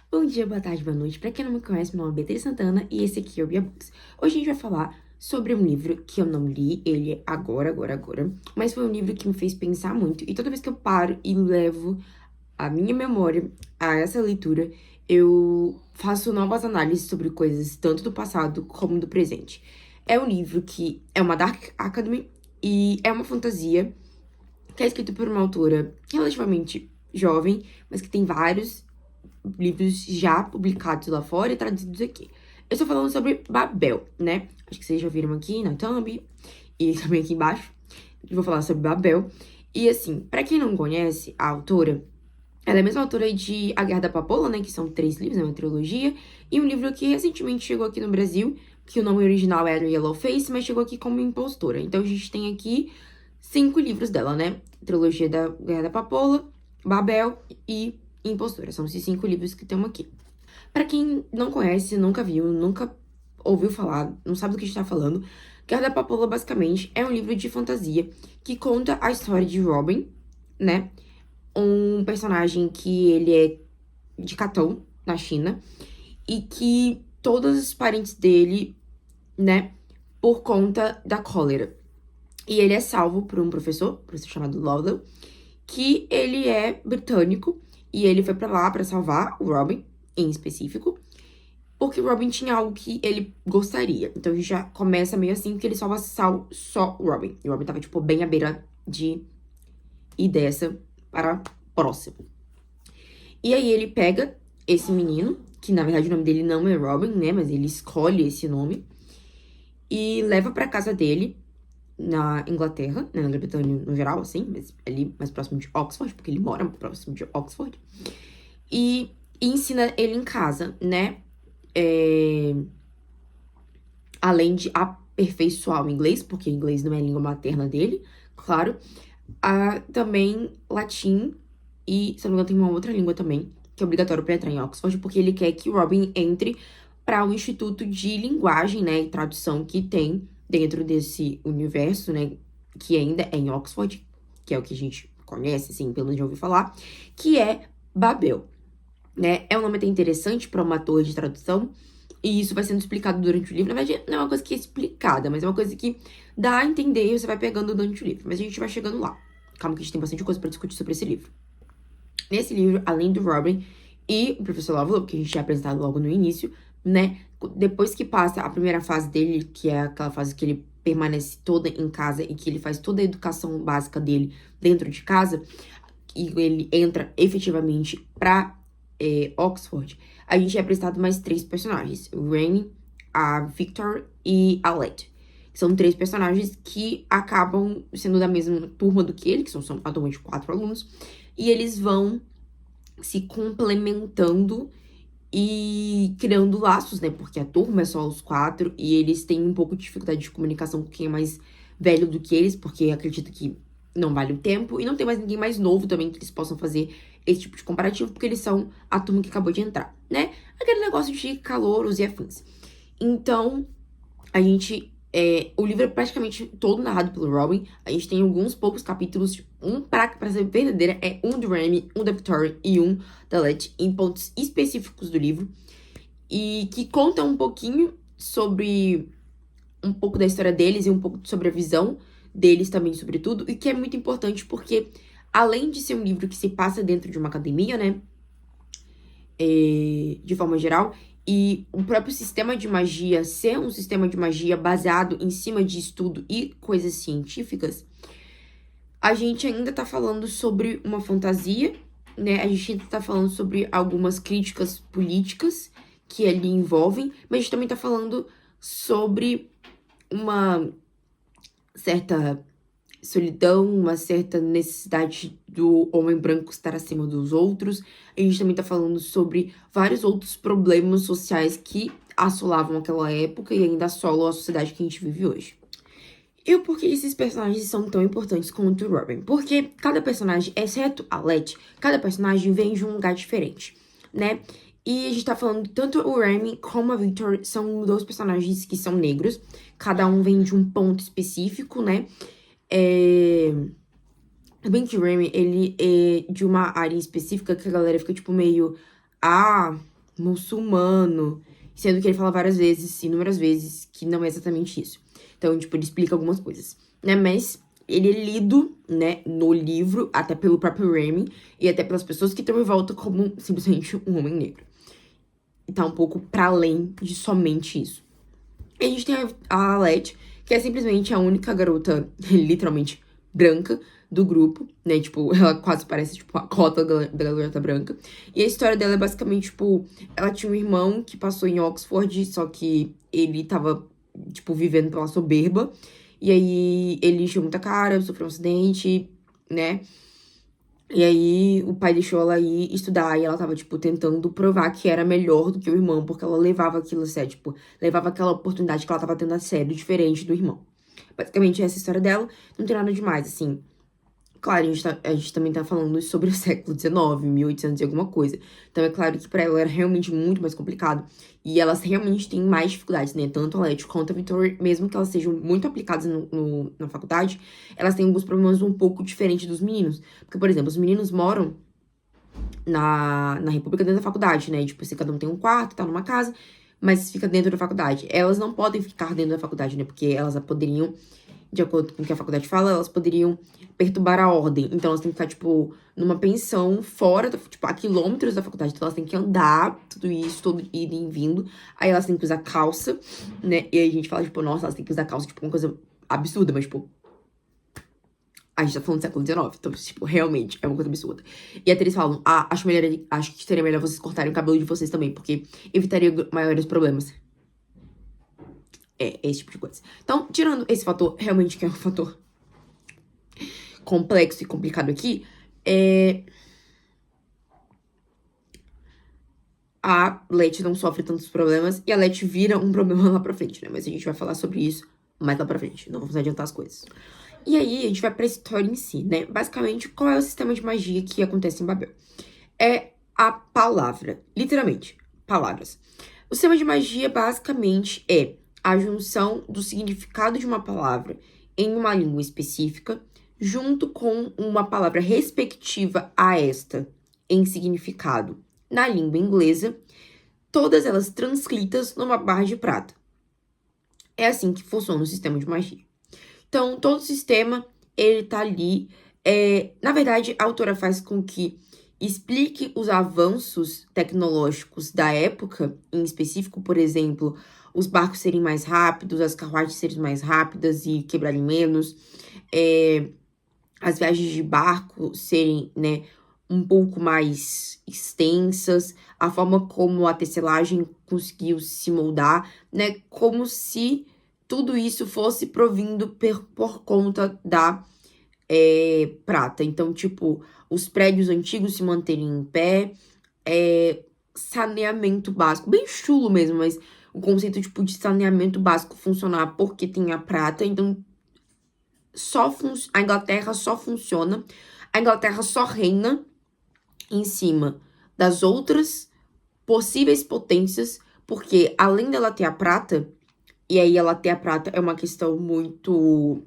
Bom dia, boa tarde, boa noite. Pra quem não me conhece, meu nome é Beatriz Santana e esse aqui é o Bia Books. Hoje a gente vai falar sobre um livro que eu não li, ele agora, mas foi um livro que me fez pensar muito. E toda vez que eu paro e levo a minha memória a essa leitura, eu faço novas análises sobre coisas tanto do passado como do presente. É um livro que é uma Dark Academy e é uma fantasia que é escrito por uma autora relativamente jovem, mas que tem vários livros já publicados lá fora e traduzidos aqui. Eu estou falando sobre Babel, né? Acho que vocês já viram aqui na thumb e também aqui embaixo. Eu vou falar sobre Babel. E assim, pra quem não conhece a autora, ela é a mesma autora de A Guerra da Papoula, né? Que são 3 livros, é uma trilogia. E um livro que recentemente chegou aqui no Brasil, que o nome original era Yellow Face, mas chegou aqui como impostora. Então a gente tem aqui 5 livros dela, né? Trilogia da Guerra da Papoula, Babel e Impostora. São esses 5 livros que temos aqui. Pra quem não conhece, nunca viu, nunca ouviu falar, não sabe do que a gente tá falando, Guerra da Papoula, basicamente, é um livro de fantasia que conta a história de Robin, né? Um personagem que ele é de Catão, na China, e que todos os parentes dele, né, por conta da cólera. E ele é salvo por um professor chamado Lowell, que ele é britânico, e ele foi pra lá pra salvar o Robin, em específico, porque o Robin tinha algo que ele gostaria. Então a gente já começa meio assim, porque ele salva só o Robin. E o Robin tava, tipo, bem à beira de ir dessa para próximo. E aí ele pega esse menino, que na verdade o nome dele não é Robin, né? Mas ele escolhe esse nome, e leva pra casa dele, na Inglaterra, né, na Grã-Bretanha no geral, assim, mas ali mais próximo de Oxford, porque ele mora próximo de Oxford. E ensina ele em casa, né? Além de aperfeiçoar o inglês, porque o inglês não é a língua materna dele, claro. Também latim e, se não me engano, tem uma outra língua também, que é obrigatório pra entrar em Oxford, porque ele quer que o Robin entre para o Instituto de Linguagem, né, e Tradução que tem dentro desse universo, né, que ainda é em Oxford, que é o que a gente conhece, assim, pelo menos já ouvi falar, que é Babel, né? É um nome até interessante para uma torre de tradução, e isso vai sendo explicado durante o livro. Na verdade, não é uma coisa que é explicada, mas é uma coisa que dá a entender e você vai pegando durante o livro. Mas a gente vai chegando lá. Calma que a gente tem bastante coisa pra discutir sobre esse livro. Nesse livro, além do Robin e o Professor Lovelock, que a gente tinha apresentado logo no início, né? Depois que passa a primeira fase dele, que é aquela fase que ele permanece toda em casa e que ele faz toda a educação básica dele dentro de casa, e ele entra efetivamente pra Oxford, a gente é apresentado mais 3 personagens: o Rain, a Victor e a Led. São 3 personagens que acabam sendo da mesma turma do que ele, que são atualmente 4 alunos, e eles vão se complementando e criando laços, né? Porque a turma é só os 4 e eles têm um pouco de dificuldade de comunicação com quem é mais velho do que eles, porque acredita que não vale o tempo, e não tem mais ninguém mais novo também que eles possam fazer esse tipo de comparativo, porque eles são a turma que acabou de entrar, né? Aquele negócio de calouros e afins. Então, a gente. O livro é praticamente todo narrado pelo Robin. A gente tem alguns poucos capítulos, pra ser verdadeira, é um do Remy, um da Victoria e um da Letty, em pontos específicos do livro. E que conta um pouquinho sobre um pouco da história deles e um pouco sobre a visão deles também, sobretudo. E que é muito importante porque, além de ser um livro que se passa dentro de uma academia, né? De forma geral, e o próprio sistema de magia ser um sistema de magia baseado em cima de estudo e coisas científicas, a gente ainda tá falando sobre uma fantasia, né? A gente ainda tá falando sobre algumas críticas políticas que ali envolvem, mas a gente também tá falando sobre uma certa solidão, uma certa necessidade do homem branco estar acima dos outros. A gente também tá falando sobre vários outros problemas sociais que assolavam aquela época e ainda assolam a sociedade que a gente vive hoje. E o porquê esses personagens são tão importantes quanto o Robin? Porque cada personagem, exceto a Letty, cada personagem vem de um lugar diferente, né? E a gente tá falando, tanto o Remy como a Victor são 2 personagens que são negros. Cada um vem de um ponto específico, né? Bem que o Remy, ele é de uma área específica que a galera fica, tipo, meio... muçulmano, sendo que ele fala várias vezes, inúmeras vezes, que não é exatamente isso. Então, tipo, ele explica algumas coisas, né? Mas ele é lido, né, no livro, até pelo próprio Remy, e até pelas pessoas que estão em volta como simplesmente um homem negro. E tá um pouco pra além de somente isso. E a gente tem a Alette, que é simplesmente a única garota, literalmente, branca do grupo, né? Tipo, ela quase parece, tipo, a cota da garota branca. E a história dela é basicamente, tipo, ela tinha um irmão que passou em Oxford, só que ele tava, tipo, vivendo pela soberba. E aí, ele encheu muita cara, sofreu um acidente, né? E aí, o pai deixou ela ir estudar e ela tava, tipo, tentando provar que era melhor do que o irmão, porque ela levava aquilo a sério, tipo, levava aquela oportunidade que ela tava tendo a sério, diferente do irmão. Basicamente, essa é a história dela, não tem nada demais, assim. Claro, a gente também tá falando sobre o século XIX, 1800 e alguma coisa. Então, é claro que pra ela era realmente muito mais complicado. E elas realmente têm mais dificuldades, né? Tanto a Letty quanto a Victoria, mesmo que elas sejam muito aplicadas na faculdade, elas têm alguns problemas um pouco diferentes dos meninos. Porque, por exemplo, os meninos moram na República dentro da faculdade, né? Tipo, se cada um tem um quarto, tá numa casa, mas fica dentro da faculdade. Elas não podem ficar dentro da faculdade, né? Porque elas poderiam, de acordo com o que a faculdade fala, elas poderiam perturbar a ordem. Então, elas têm que ficar, tipo, numa pensão fora, tipo, a quilômetros da faculdade. Então, elas têm que andar, tudo isso, todo indo e vindo. Aí, elas têm que usar calça, né? E aí, a gente fala, tipo, nossa, elas têm que usar calça, tipo, uma coisa absurda, mas, tipo, a gente tá falando do século XIX, então, tipo, realmente é uma coisa absurda. E até eles falam, acho que seria melhor vocês cortarem o cabelo de vocês também, porque evitaria maiores problemas. É, esse tipo de coisa. Então, tirando esse fator, realmente que é um fator complexo e complicado aqui, a Letty não sofre tantos problemas e a Letty vira um problema lá pra frente, né? Mas a gente vai falar sobre isso mais lá pra frente, não vamos adiantar as coisas. E aí, a gente vai pra história em si, né? Basicamente, qual é o sistema de magia que acontece em Babel? É a palavra, literalmente, palavras. O sistema de magia, basicamente, é a junção do significado de uma palavra em uma língua específica, junto com uma palavra respectiva a esta em significado na língua inglesa, todas elas transcritas numa barra de prata. É assim que funciona o sistema de magia. Então, todo o sistema, ele tá ali. Na verdade, a autora faz com que explique os avanços tecnológicos da época, em específico, por exemplo, os barcos serem mais rápidos, as carruagens serem mais rápidas e quebrarem menos, as viagens de barco serem, né, um pouco mais extensas, a forma como a tecelagem conseguiu se moldar, né, como se tudo isso fosse provindo por conta da prata. Então, tipo, os prédios antigos se manterem em pé, saneamento básico, bem chulo mesmo, mas o conceito, tipo, de saneamento básico funcionar porque tem a prata, então a Inglaterra só funciona, a Inglaterra só reina em cima das outras possíveis potências, porque além dela ter a prata, e aí ela ter a prata é uma questão muito.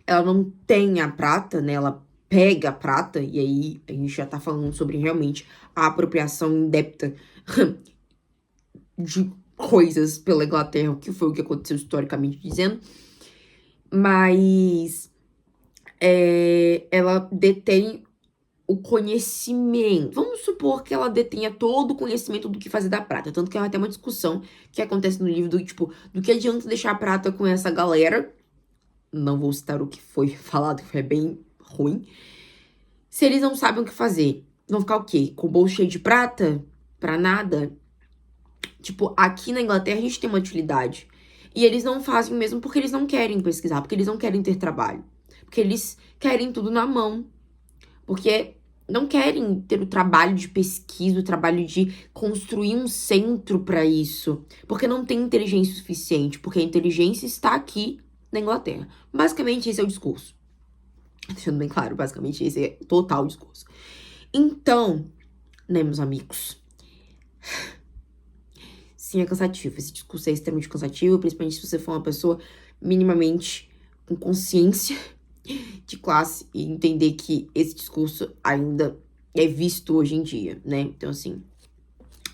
Ela não tem a prata, né? Ela pega a prata, e aí a gente já tá falando sobre realmente a apropriação indébita de coisas pela Inglaterra, que foi o que aconteceu historicamente dizendo. Mas ela detém o conhecimento. Vamos supor que ela detenha todo o conhecimento do que fazer da prata. Tanto que ela tem uma discussão que acontece no livro do tipo, do que adianta deixar a prata com essa galera. Não vou citar o que foi falado, que foi bem ruim. Se eles não sabem o que fazer, vão ficar o quê? Com o bolso cheio de prata? Pra nada? Tipo, aqui na Inglaterra a gente tem uma utilidade. E eles não fazem mesmo porque eles não querem pesquisar, porque eles não querem ter trabalho. Porque eles querem tudo na mão. Porque não querem ter o trabalho de pesquisa, o trabalho de construir um centro para isso. Porque não tem inteligência suficiente. Porque a inteligência está aqui na Inglaterra. Basicamente, esse é o discurso. Deixando bem claro, basicamente, esse é total o discurso. Então, né, meus amigos? Sim, é cansativo. Esse discurso é extremamente cansativo, principalmente se você for uma pessoa minimamente com consciência de classe e entender que esse discurso ainda é visto hoje em dia, né? Então, assim,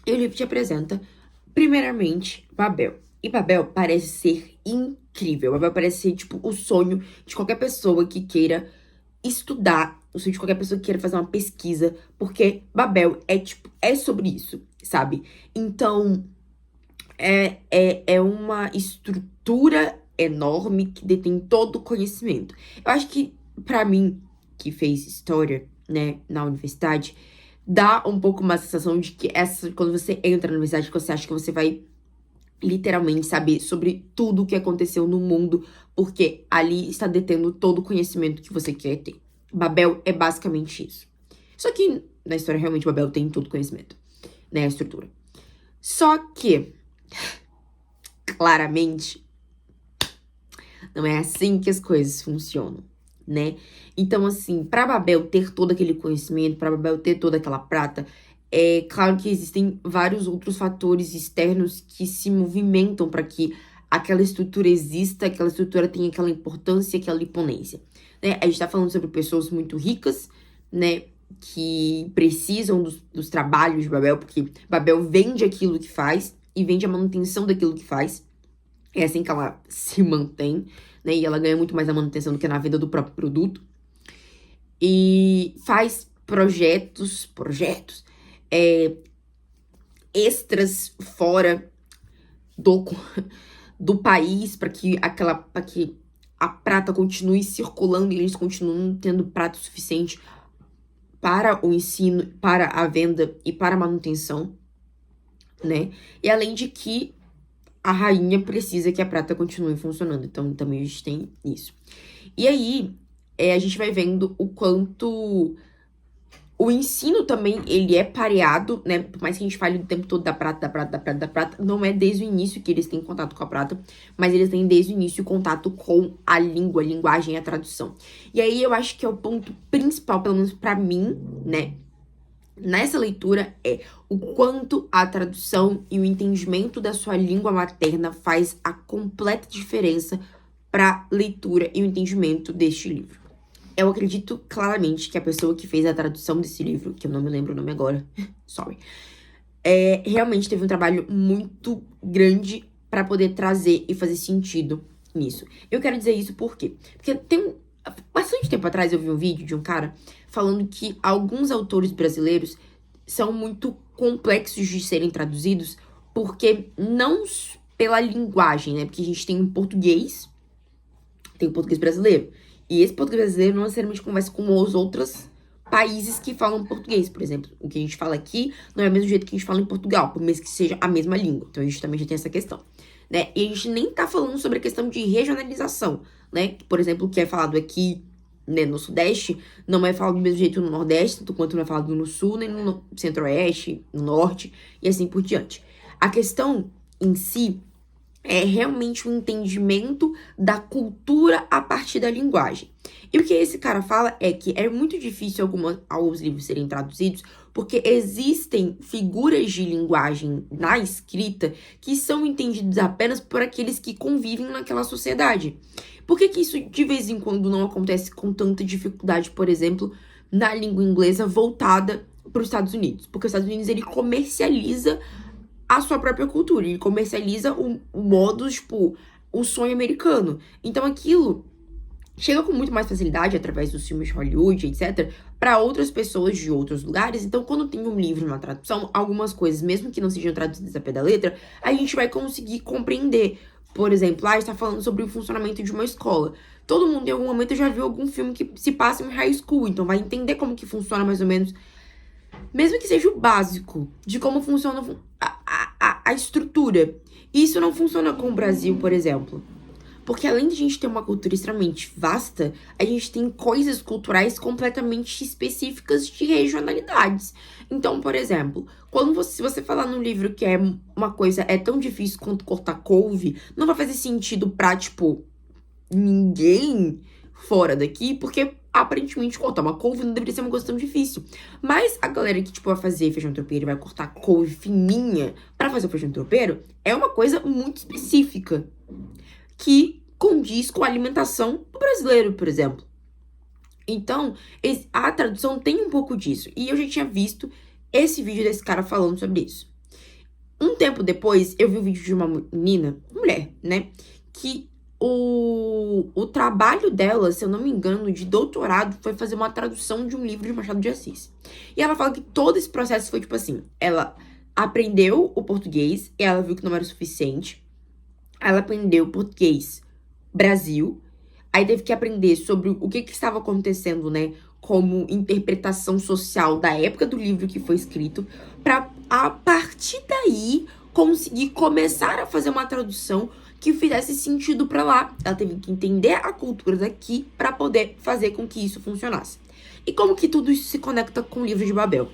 E o livro te apresenta, primeiramente, Babel. E Babel parece ser incrível. Babel parece ser, tipo, o sonho de qualquer pessoa que queira estudar, o sonho de qualquer pessoa que queira fazer uma pesquisa, porque Babel é, tipo, é sobre isso, sabe? Então, é uma estrutura enorme que detém todo o conhecimento. Eu acho que, pra mim, que fez história, né, na universidade, dá um pouco uma sensação de que quando você entra na universidade, você acha que você vai literalmente saber sobre tudo o que aconteceu no mundo, porque ali está detendo todo o conhecimento que você quer ter. Babel é basicamente isso. Só que na história realmente Babel tem todo o conhecimento, né, a estrutura. Só que claramente não é assim que as coisas funcionam, né? Então, assim, pra Babel ter todo aquele conhecimento, pra Babel ter toda aquela prata, é claro que existem vários outros fatores externos que se movimentam para que aquela estrutura exista, aquela estrutura tenha aquela importância, aquela imponência, né? A gente tá falando sobre pessoas muito ricas, né? Que precisam dos trabalhos de Babel, porque Babel vende aquilo que faz e vende a manutenção daquilo que faz. É assim que ela se mantém, né? E ela ganha muito mais na manutenção do que na venda do próprio produto. E faz projetos extras fora do, do país para que a prata continue circulando e eles continuem tendo prata suficiente para o ensino, para a venda e para a manutenção, né? E além de que a rainha precisa que a prata continue funcionando. Então, também a gente tem isso. E aí, a gente vai vendo o quanto o ensino também, ele é pareado, né? Por mais que a gente fale o tempo todo da prata, não é desde o início que eles têm contato com a prata, mas eles têm desde o início contato com a língua, a linguagem e a tradução. E aí, eu acho que é o ponto principal, pelo menos pra mim, né? Nessa leitura é o quanto a tradução e o entendimento da sua língua materna faz a completa diferença para a leitura e o entendimento deste livro. Eu acredito claramente que a pessoa que fez a tradução desse livro, que eu não me lembro o nome agora, sorry, realmente teve um trabalho muito grande para poder trazer e fazer sentido nisso. Eu quero dizer isso por quê? Porque bastante tempo atrás eu vi um vídeo de um cara falando que alguns autores brasileiros são muito complexos de serem traduzidos, porque não pela linguagem, né? Porque a gente tem o português brasileiro. E esse português brasileiro não necessariamente conversa com os outros países que falam português. Por exemplo, o que a gente fala aqui não é o mesmo jeito que a gente fala em Portugal, por mesmo que seja a mesma língua. Então a gente também já tem essa questão, né? E a gente nem tá falando sobre a questão de regionalização, né? Por exemplo, o que é falado aqui, né, no Sudeste, não é falado do mesmo jeito no Nordeste, tanto quanto não é falado no Sul, nem no Centro-Oeste, no Norte, e assim por diante. A questão em si é realmente um entendimento da cultura a partir da linguagem. E o que esse cara fala é que é muito difícil alguns livros serem traduzidos, porque existem figuras de linguagem na escrita que são entendidas apenas por aqueles que convivem naquela sociedade. Por que isso de vez em quando não acontece com tanta dificuldade, por exemplo, na língua inglesa voltada para os Estados Unidos? Porque os Estados Unidos, ele comercializa a sua própria cultura, ele comercializa o modo, tipo, o sonho americano. Então aquilo chega com muito mais facilidade através dos filmes de Hollywood, etc, para outras pessoas de outros lugares. Então, quando tem um livro, uma tradução, algumas coisas, mesmo que não sejam traduzidas a pé da letra, a gente vai conseguir compreender. Por exemplo, está falando sobre o funcionamento de uma escola. Todo mundo, em algum momento, já viu algum filme que se passa em high school, então vai entender como que funciona mais ou menos, mesmo que seja o básico de como funciona a estrutura. E isso não funciona com o Brasil, por exemplo. Porque além de a gente ter uma cultura extremamente vasta, a gente tem coisas culturais completamente específicas de regionalidades. Então, por exemplo, se você falar num livro que uma coisa é tão difícil quanto cortar couve, não vai fazer sentido pra, tipo, ninguém fora daqui, porque aparentemente cortar uma couve não deveria ser uma coisa tão difícil. Mas a galera que, tipo, vai fazer feijão tropeiro e vai cortar couve fininha pra fazer o feijão tropeiro é uma coisa muito específica, que condiz com a alimentação do brasileiro, por exemplo. Então, a tradução tem um pouco disso. E eu já tinha visto esse vídeo desse cara falando sobre isso. Um tempo depois, eu vi um vídeo de uma menina, mulher, né? Que o trabalho dela, se eu não me engano, de doutorado, foi fazer uma tradução de um livro de Machado de Assis. E ela fala que todo esse processo foi tipo assim: ela aprendeu o português, e ela viu que não era o suficiente. Ela aprendeu português Brasil, aí teve que aprender sobre o que estava acontecendo, né? Como interpretação social da época do livro que foi escrito, para a partir daí conseguir começar a fazer uma tradução que fizesse sentido para lá. Ela teve que entender a cultura daqui para poder fazer com que isso funcionasse. E como que tudo isso se conecta com o livro de Babel?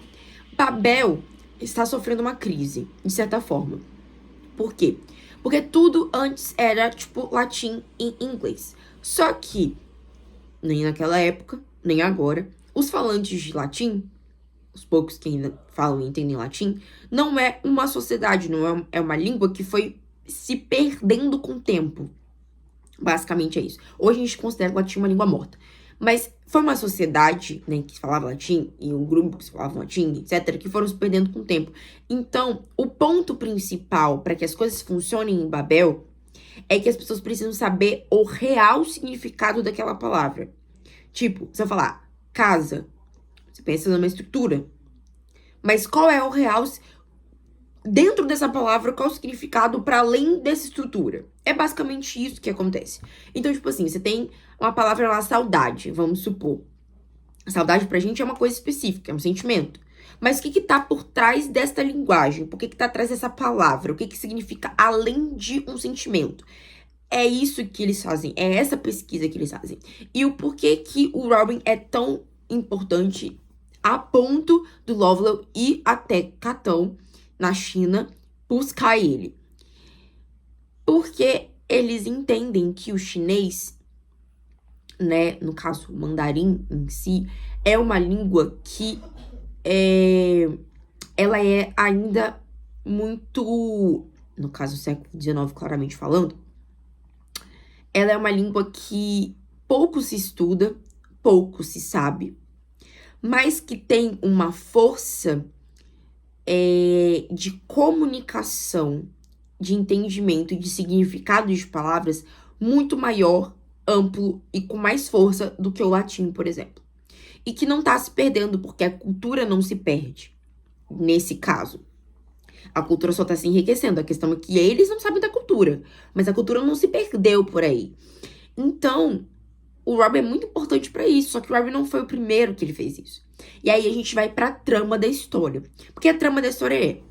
Babel está sofrendo uma crise, de certa forma. Por quê? Porque tudo antes era, tipo, latim e inglês. Só que, nem naquela época, nem agora, os falantes de latim, os poucos que ainda falam e entendem latim, não é uma sociedade, não é uma língua que foi se perdendo com o tempo. Basicamente é isso. Hoje a gente considera o latim uma língua morta. Mas foi uma sociedade, né, que falava latim, e um grupo que falava latim, etc., que foram se perdendo com o tempo. Então, o ponto principal para que as coisas funcionem em Babel é que as pessoas precisam saber o real significado daquela palavra. Tipo, se eu falar casa, você pensa numa estrutura. Mas qual é o real, dentro dessa palavra, qual é o significado para além dessa estrutura? É basicamente isso que acontece. Então, tipo assim, você tem uma palavra lá, saudade, vamos supor. Saudade pra gente é uma coisa específica, é um sentimento. Mas o que tá por trás desta linguagem? Por que tá atrás dessa palavra? O que significa além de um sentimento? É isso que eles fazem, é essa pesquisa que eles fazem. E o porquê que o Robin é tão importante a ponto do Lovell ir até Catão, na China, buscar ele. Porque eles entendem que o chinês, né, no caso, o mandarim em si, é uma língua que ela é ainda muito, no caso, século XIX, claramente falando, ela é uma língua que pouco se estuda, pouco se sabe, mas que tem uma força de comunicação, de entendimento e de significado de palavras muito maior, amplo e com mais força do que o latim, por exemplo. E que não tá se perdendo, porque a cultura não se perde, nesse caso. A cultura só tá se enriquecendo. A questão é que eles não sabem da cultura, mas a cultura não se perdeu por aí. Então, o Robin é muito importante pra isso, só que o Robin não foi o primeiro que ele fez isso. E aí a gente vai pra trama da história. Porque a trama da história é: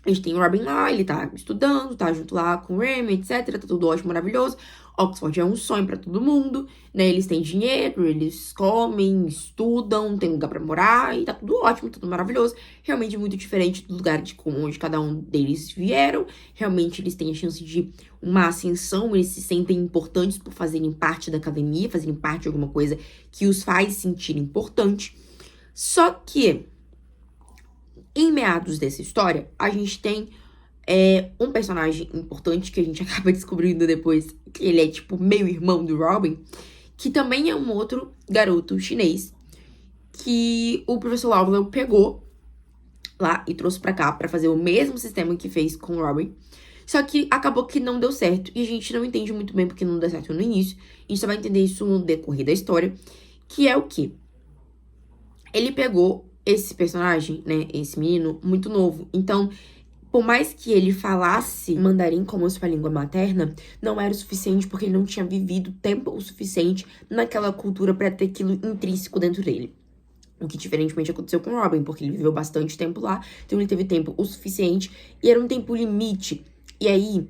a gente tem o Robin lá, ele tá estudando, tá junto lá com o Remy, etc. Tá tudo ótimo, maravilhoso. Oxford é um sonho pra todo mundo, né? Eles têm dinheiro, eles comem, estudam, tem lugar pra morar e tá tudo ótimo, tudo maravilhoso. Realmente muito diferente do lugar de onde cada um deles vieram. Realmente eles têm a chance de uma ascensão, eles se sentem importantes por fazerem parte da academia, fazerem parte de alguma coisa que os faz sentir importante. Só que, em meados dessa história, a gente tem um personagem importante que a gente acaba descobrindo depois que ele é, tipo, meio irmão do Robin, que também é um outro garoto chinês que o professor Lovell pegou lá e trouxe pra cá pra fazer o mesmo sistema que fez com o Robin. Só que acabou que não deu certo e a gente não entende muito bem porque não deu certo no início. A gente só vai entender isso no decorrer da história, que é o quê? Ele pegou esse personagem, né, esse menino, muito novo. Então, por mais que ele falasse mandarim como sua língua materna, não era o suficiente porque ele não tinha vivido tempo o suficiente naquela cultura para ter aquilo intrínseco dentro dele. O que diferentemente aconteceu com o Robin, porque ele viveu bastante tempo lá, então ele teve tempo o suficiente e era um tempo limite. E aí,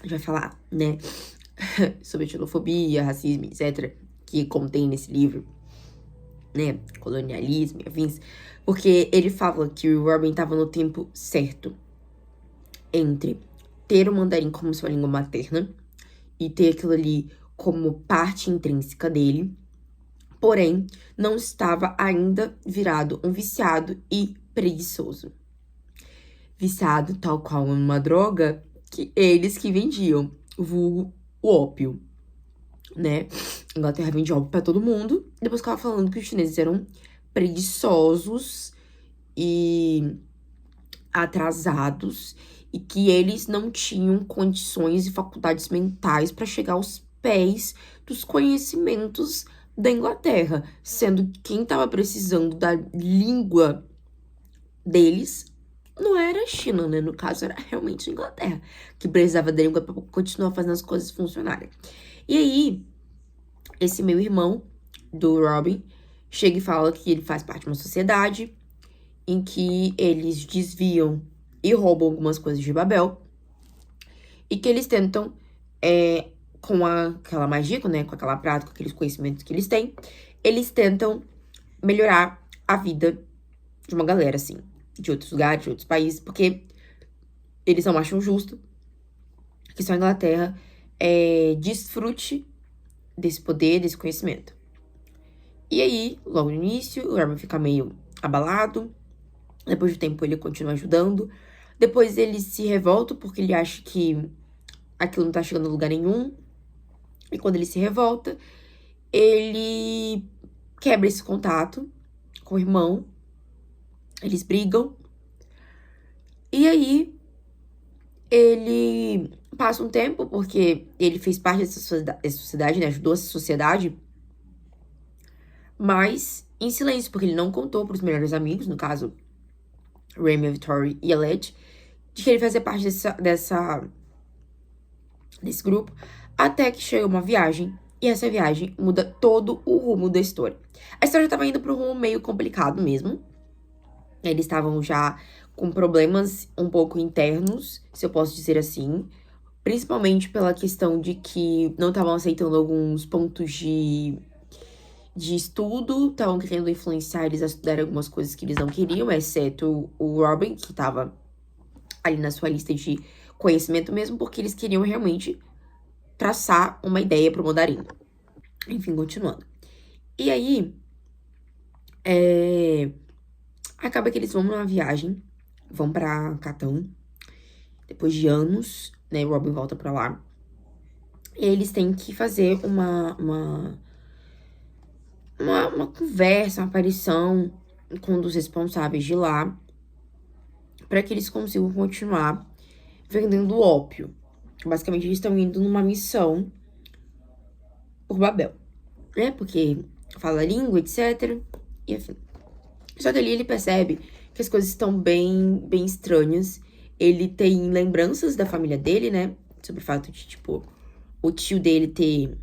a gente vai falar, né, sobre xenofobia, racismo, etc., que contém nesse livro, né, colonialismo e afins, porque ele fala que o Robin tava no tempo certo entre ter o mandarim como sua língua materna e ter aquilo ali como parte intrínseca dele, porém, não estava ainda virado um viciado e preguiçoso. Viciado tal qual uma droga que eles que vendiam, vulgo o ópio, né? A Inglaterra vende ópio pra todo mundo. Depois ficava falando que os chineses eram preguiçosos e atrasados e que eles não tinham condições e faculdades mentais para chegar aos pés dos conhecimentos da Inglaterra, sendo que quem estava precisando da língua deles não era a China, né? No caso, era realmente a Inglaterra, que precisava da língua para continuar fazendo as coisas funcionarem. E aí, esse meu irmão, do Robin, chega e fala que ele faz parte de uma sociedade em que eles desviam e roubam algumas coisas de Babel, e que eles tentam, com aquela magia, né, com aquela prática, com aqueles conhecimentos que eles têm, eles tentam melhorar a vida de uma galera, assim, de outros lugares, de outros países, porque eles não acham justo que só a Inglaterra desfrute desse poder, desse conhecimento. E aí, logo no início, o Herman fica meio abalado. Depois de tempo, ele continua ajudando. Depois, ele se revolta porque ele acha que aquilo não tá chegando a lugar nenhum. E quando ele se revolta, ele quebra esse contato com o irmão. Eles brigam. E aí, ele passa um tempo, porque ele fez parte dessa sociedade, né? Ajudou essa sociedade. Mas em silêncio, porque ele não contou pros melhores amigos, no caso, Remy, Victoria e Aled, de que ele fazia parte desse grupo, até que chega uma viagem, e essa viagem muda todo o rumo da história. A história já tava indo pra um rumo meio complicado mesmo. Eles estavam já com problemas um pouco internos, se eu posso dizer assim, principalmente pela questão de que não estavam aceitando alguns pontos de estudo, estavam querendo influenciar eles a estudar algumas coisas que eles não queriam, exceto o Robin, que estava ali na sua lista de conhecimento mesmo, porque eles queriam realmente traçar uma ideia pro mandarim. Enfim, continuando. E aí, acaba que eles vão numa viagem, vão pra Catão, depois de anos, né, o Robin volta pra lá, e eles têm que fazer uma conversa, uma aparição com um dos responsáveis de lá, para que eles consigam continuar vendendo ópio. Basicamente, eles estão indo numa missão por Babel, né? Porque fala a língua, etc. E enfim. Só que ali ele percebe que as coisas estão bem estranhas. Ele tem lembranças da família dele, né? Sobre o fato de, tipo, o tio dele ter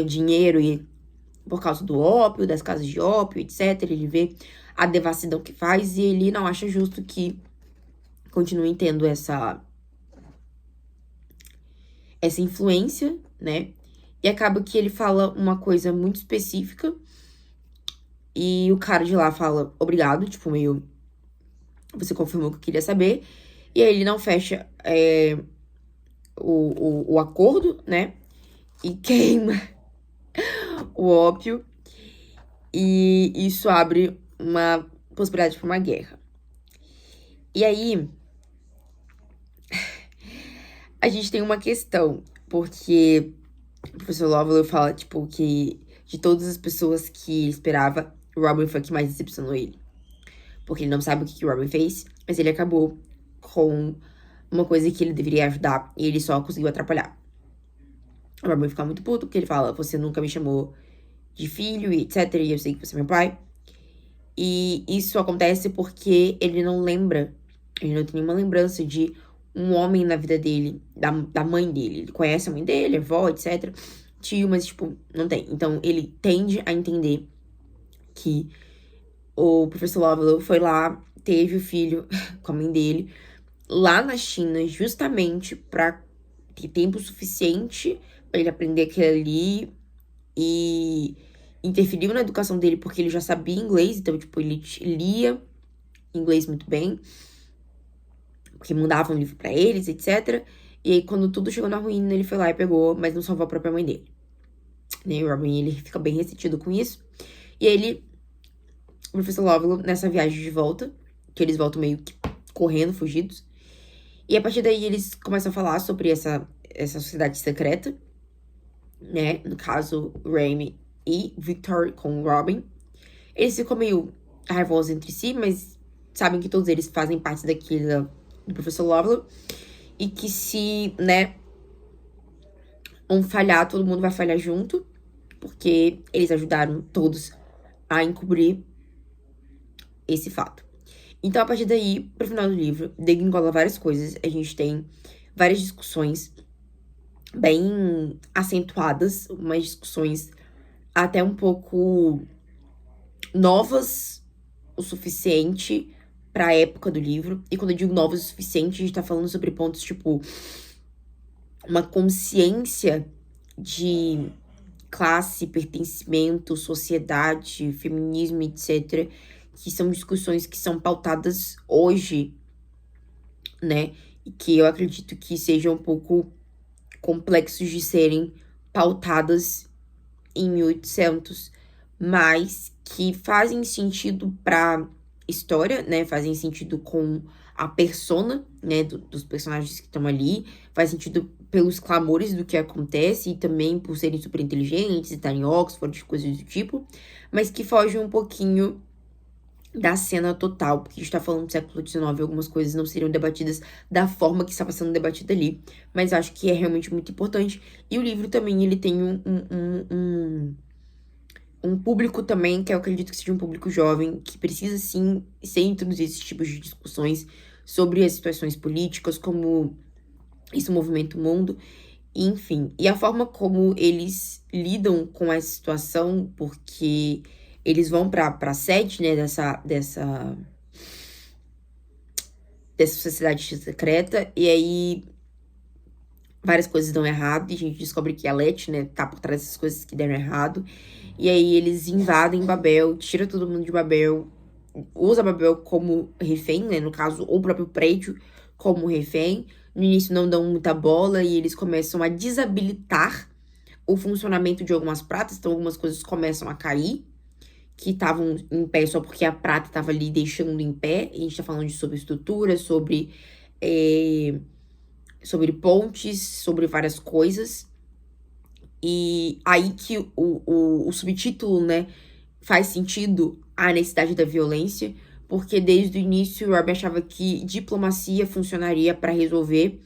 dinheiro e por causa do ópio, das casas de ópio, etc. Ele vê a devassidão que faz e ele não acha justo que continue tendo essa influência, né? E acaba que ele fala uma coisa muito específica e o cara de lá fala obrigado, tipo, meio... Você confirmou o que eu queria saber. E aí ele não fecha o acordo, né? E queima o ópio. E isso abre uma possibilidade para uma guerra. E aí, a gente tem uma questão, porque o professor Lovell fala, tipo, que de todas as pessoas que ele esperava, o Robin foi a que mais decepcionou ele. Porque ele não sabe o que o Robin fez, mas ele acabou com uma coisa que ele deveria ajudar e ele só conseguiu atrapalhar. O Robin fica muito puto, porque ele fala, você nunca me chamou de filho e etc, e eu sei que você é meu pai. E isso acontece porque ele não lembra, ele não tem nenhuma lembrança de um homem na vida dele, da mãe dele. Ele conhece a mãe dele, a avó, etc. Tio, mas, tipo, não tem. Então, ele tende a entender que o professor Lovell foi lá, teve o filho com a mãe dele, lá na China, justamente pra ter tempo suficiente pra ele aprender aquilo ali e interferiu na educação dele porque ele já sabia inglês, então, tipo, ele lia inglês muito bem, porque mandavam um livro pra eles, etc. E aí, quando tudo chegou na ruína, ele foi lá e pegou, mas não salvou a própria mãe dele. Né? O Robin, ele fica bem ressentido com isso. E ele, o professor Lovell, nessa viagem de volta, que eles voltam meio que correndo, fugidos. E a partir daí, eles começam a falar sobre essa sociedade secreta, né? No caso, Remy e Victor com Robin. Eles ficam meio raivosos entre si, mas sabem que todos eles fazem parte do professor Lovelock. E que se, né, um falhar, todo mundo vai falhar junto. Porque eles ajudaram todos a encobrir esse fato. Então, a partir daí, pro final do livro, degringola várias coisas. A gente tem várias discussões bem acentuadas, umas discussões até um pouco novas o suficiente pra época do livro. E quando eu digo novas o suficiente, a gente tá falando sobre pontos tipo uma consciência de classe, pertencimento, sociedade, feminismo, etc., que são discussões que são pautadas hoje, né? E que eu acredito que sejam um pouco complexos de serem pautadas em 1800, mas que fazem sentido pra história, né? Fazem sentido com a persona, né? Dos personagens que estão ali. Faz sentido pelos clamores do que acontece e também por serem super inteligentes e estarem em Oxford, coisas do tipo. Mas que fogem um pouquinho da cena total, porque a gente tá falando do século XIX, algumas coisas não seriam debatidas da forma que estava sendo debatida ali, mas acho que é realmente muito importante. E o livro também, ele tem um público também, que eu acredito que seja um público jovem, que precisa, sim, ser introduzido esses tipos de discussões sobre as situações políticas, como isso movimenta o mundo, enfim. E a forma como eles lidam com essa situação, porque eles vão pra sede, né, dessa sociedade secreta, e aí várias coisas dão errado, e a gente descobre que a Letty, né, tá por trás dessas coisas que deram errado. E aí eles invadem Babel, tira todo mundo de Babel, usa Babel como refém, né, no caso, o próprio prédio como refém. No início não dão muita bola e eles começam a desabilitar o funcionamento de algumas pratas, então algumas coisas começam a cair, que estavam em pé só porque a prata estava ali deixando em pé. A gente tá falando sobre estrutura, sobre pontes, sobre várias coisas. E aí que o subtítulo, né, faz sentido a necessidade da violência, porque desde o início o Rob achava que diplomacia funcionaria para resolver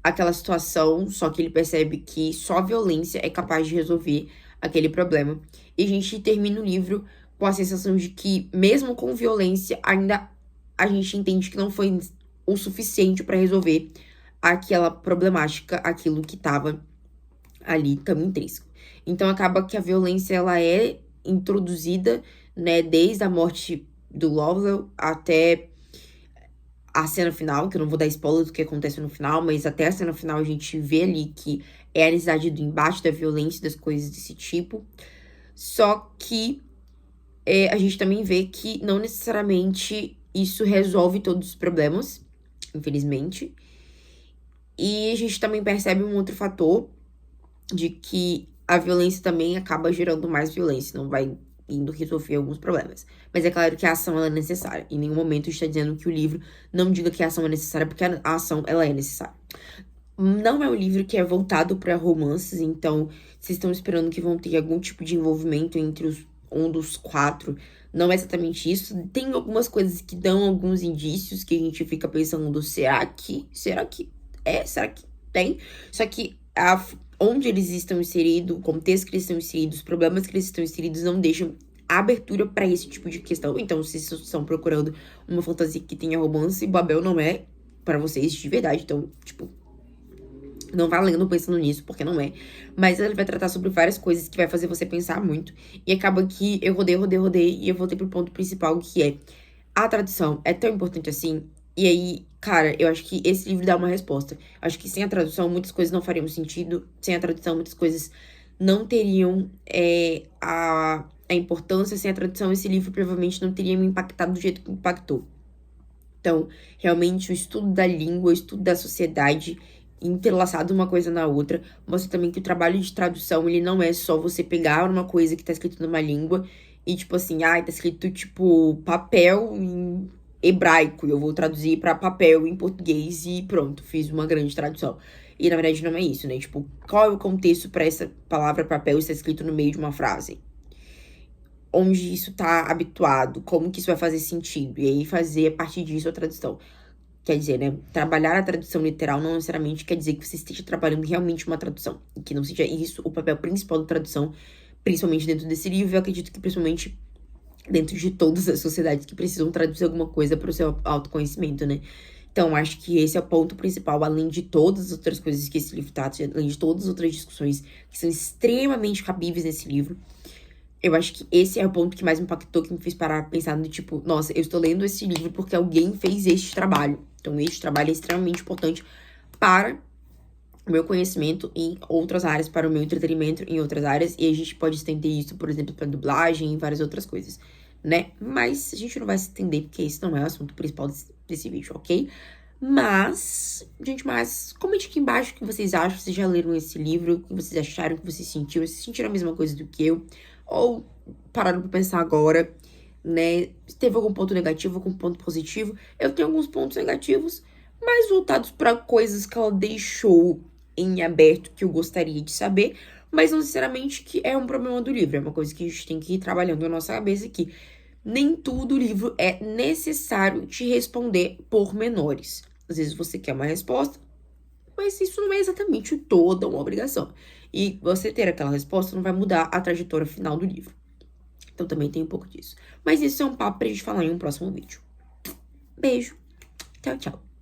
aquela situação, só que ele percebe que só a violência é capaz de resolver aquele problema. E a gente termina o livro com a sensação de que, mesmo com violência, ainda a gente entende que não foi o suficiente para resolver aquela problemática, aquilo que estava ali tão intrínseco. Então acaba que a violência ela é introduzida, né, desde a morte do Lovell até a cena final, que eu não vou dar spoiler do que acontece no final, mas até a cena final a gente vê ali que é a necessidade do embate, da violência, das coisas desse tipo. Só que a gente também vê que não necessariamente isso resolve todos os problemas, infelizmente. E a gente também percebe um outro fator de que a violência também acaba gerando mais violência, não vai indo resolver alguns problemas. Mas é claro que a ação ela é necessária. Em nenhum momento está dizendo que o livro não diga que a ação é necessária, porque a ação ela é necessária. Não é um livro que é voltado para romances, então vocês estão esperando que vão ter algum tipo de envolvimento entre um dos quatro. Não é exatamente isso. Tem algumas coisas que dão alguns indícios que a gente fica pensando, será que tem? Só que onde eles estão inseridos, o contexto que eles estão inseridos, os problemas que eles estão inseridos não deixam abertura para esse tipo de questão. Então, se vocês estão procurando uma fantasia que tenha romance, Babel não é para vocês de verdade. Então, tipo, não vá lendo pensando nisso, porque não é. Mas ele vai tratar sobre várias coisas que vai fazer você pensar muito. E acaba que eu rodei e eu voltei pro ponto principal, que é a tradução é tão importante assim. E aí, cara, eu acho que esse livro dá uma resposta. Acho que sem a tradução, muitas coisas não fariam sentido. Sem a tradução, muitas coisas não teriam a importância. Sem a tradução, esse livro provavelmente não teria me impactado do jeito que impactou. Então, realmente, o estudo da língua, o estudo da sociedade, entrelaçado uma coisa na outra, mostra também que o trabalho de tradução, ele não é só você pegar uma coisa que tá escrito numa língua e, tipo assim, tá escrito, tipo, papel em hebraico, e eu vou traduzir pra papel em português e pronto, fiz uma grande tradução. E, na verdade, não é isso, né? Tipo, qual é o contexto pra essa palavra papel estar escrito no meio de uma frase? onde isso tá habituado, como que isso vai fazer sentido, e aí fazer a partir disso a tradução. Quer dizer, né, trabalhar a tradução literal não necessariamente quer dizer que você esteja trabalhando realmente uma tradução, e que não seja isso o papel principal da tradução, principalmente dentro desse livro. Eu acredito que principalmente dentro de todas as sociedades que precisam traduzir alguma coisa para o seu autoconhecimento, né? Então, acho que esse é o ponto principal, além de todas as outras coisas que esse livro trata, além de todas as outras discussões que são extremamente cabíveis nesse livro. Eu acho que esse é o ponto que mais me impactou, que me fez parar pensando no tipo, nossa, eu estou lendo esse livro porque alguém fez este trabalho. Então, este trabalho é extremamente importante para o meu conhecimento em outras áreas, para o meu entretenimento em outras áreas, e a gente pode estender isso, por exemplo, para dublagem e várias outras coisas, né? Mas a gente não vai se estender, porque esse não é o assunto principal desse vídeo, ok? Mas, gente, comente aqui embaixo o que vocês acham, vocês já leram esse livro, o que vocês acharam, o que vocês sentiram, vocês sentiram a mesma coisa do que eu, ou pararam pra pensar agora, né? Se teve algum ponto negativo, algum ponto positivo. Eu tenho alguns pontos negativos, mais voltados para coisas que ela deixou em aberto que eu gostaria de saber, mas não necessariamente que é um problema do livro, é uma coisa que a gente tem que ir trabalhando na nossa cabeça, que nem tudo o livro é necessário te responder pormenores. Às vezes você quer uma resposta, mas isso não é exatamente toda uma obrigação. E você ter aquela resposta não vai mudar a trajetória final do livro. Então também tem um pouco disso. Mas isso é um papo pra gente falar em um próximo vídeo. Beijo. Tchau, tchau.